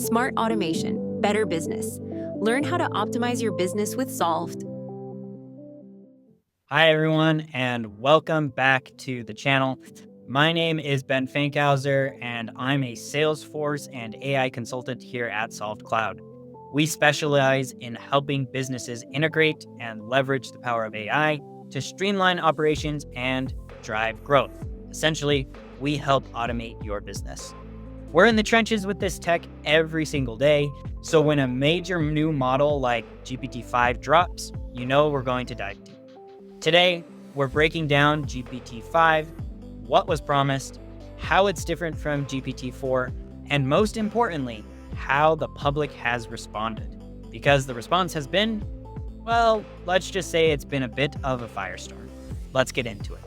Smart automation, better business. Learn how to optimize your business with Solved. Hi, everyone, and welcome back to the channel. My name is Ben Fankhauser, and I'm a Salesforce and AI consultant here at Solved Cloud. We specialize in helping businesses integrate and leverage the power of AI to streamline operations and drive growth. Essentially, we help automate your business. We're in the trenches with this tech every single day, so when a major new model like GPT-5 drops, you know we're going to dive deep. Today, we're breaking down GPT-5, what was promised, how it's different from GPT-4, and most importantly, how the public has responded. Because the response has been, well, let's just say it's been a bit of a firestorm. Let's get into it.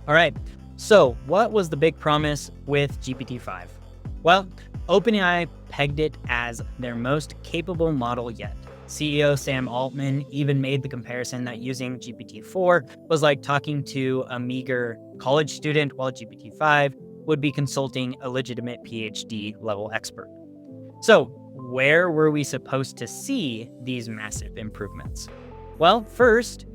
All right, so what was the big promise with GPT-5? Well, OpenAI pegged it as their most capable model yet. CEO Sam Altman even made the comparison that using GPT-4 was like talking to a meager college student, while GPT-5 would be consulting a legitimate PhD level expert. So where were we supposed to see these massive improvements? Well, first,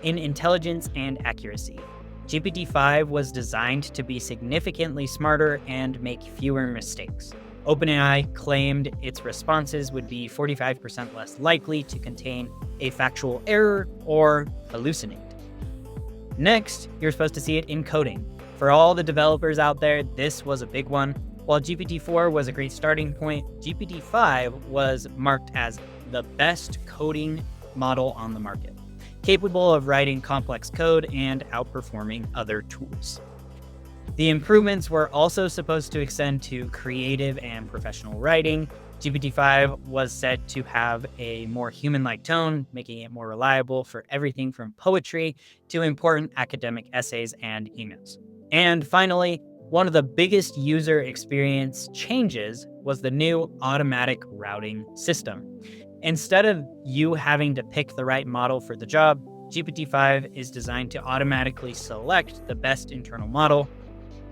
in intelligence and accuracy. GPT-5 was designed to be significantly smarter and make fewer mistakes. OpenAI claimed its responses would be 45% less likely to contain a factual error or hallucinate. Next, you're supposed to see it in coding. For all the developers out there, this was a big one. While GPT-4 was a great starting point, GPT-5 was marked as the best coding model on the market, capable of writing complex code and outperforming other tools. The improvements were also supposed to extend to creative and professional writing. GPT-5 was said to have a more human-like tone, making it more reliable for everything from poetry to important academic essays and emails. And finally, one of the biggest user experience changes was the new automatic routing system. Instead of you having to pick the right model for the job, GPT-5 is designed to automatically select the best internal model,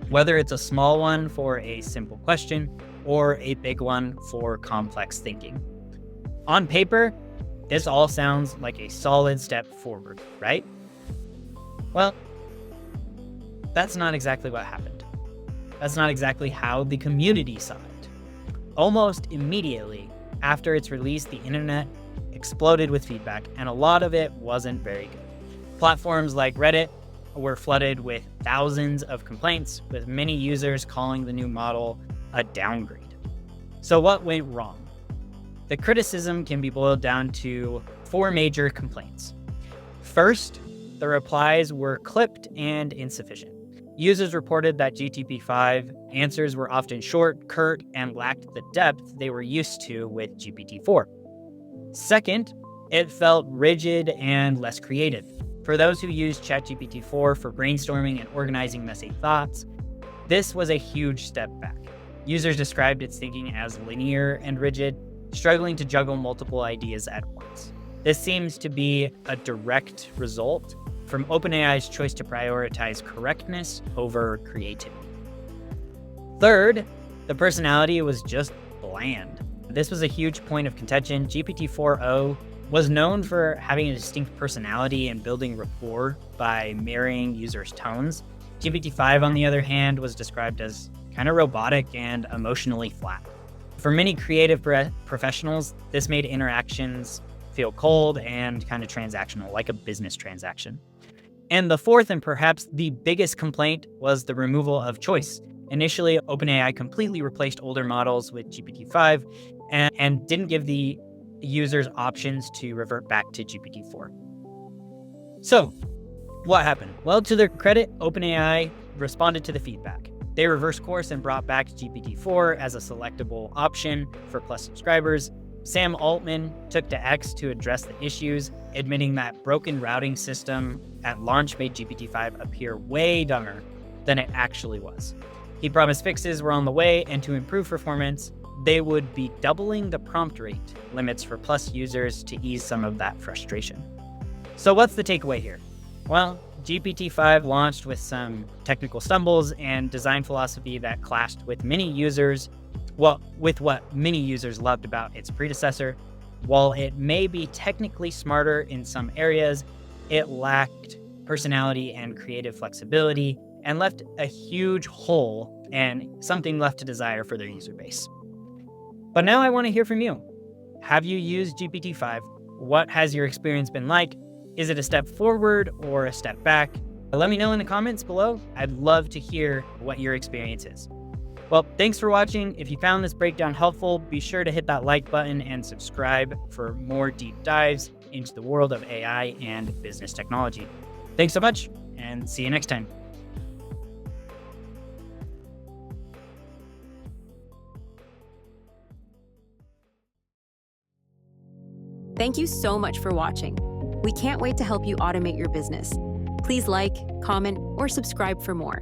whether it's a small one for a simple question or a big one for complex thinking. On paper, this all sounds like a solid step forward, right? Well, that's not exactly what happened. That's not exactly how the community saw it. Almost immediately after its release, the internet exploded with feedback, and a lot of it wasn't very good. Platforms like Reddit were flooded with thousands of complaints, with many users calling the new model a downgrade. So what went wrong? The criticism can be boiled down to 4 major complaints. First, the replies were clipped and insufficient. Users reported that GPT-5 answers were often short, curt, and lacked the depth they were used to with GPT-4. Second, it felt rigid and less creative. For those who used ChatGPT-4 for brainstorming and organizing messy thoughts, this was a huge step back. Users described its thinking as linear and rigid, struggling to juggle multiple ideas at once. This seems to be a direct result from OpenAI's choice to prioritize correctness over creativity. Third, the personality was just bland. This was a huge point of contention. GPT-4o was known for having a distinct personality and building rapport by mirroring users' tones. GPT-5, on the other hand, was described as kind of robotic and emotionally flat. For many creative professionals, this made interactions feel cold and kind of transactional, like a business transaction. And the fourth, and perhaps the biggest complaint, was the removal of choice. Initially, OpenAI completely replaced older models with GPT-5 and didn't give the users options to revert back to GPT-4. So, what happened? Well, to their credit, OpenAI responded to the feedback. They reversed course and brought back GPT-4 as a selectable option for Plus subscribers. Sam Altman took to X to address the issues, admitting that broken routing system at launch made GPT-5 appear way dumber than it actually was. He promised fixes were on the way, and to improve performance, they would be doubling the prompt rate limits for Plus users to ease some of that frustration. So what's the takeaway here? Well, GPT-5 launched with some technical stumbles and design philosophy that clashed with many users, with what many users loved about its predecessor. While it may be technically smarter in some areas, it lacked personality and creative flexibility and left a huge hole and something left to desire for their user base. But now I want to hear from you. Have you used GPT-5? What has your experience been like? Is it a step forward or a step back? Let me know in the comments below. I'd love to hear what your experience is. Well, thanks for watching. If you found this breakdown helpful, be sure to hit that like button and subscribe for more deep dives into the world of AI and business technology. Thanks so much, and see you next time. Thank you so much for watching. We can't wait to help you automate your business. Please like, comment, or subscribe for more.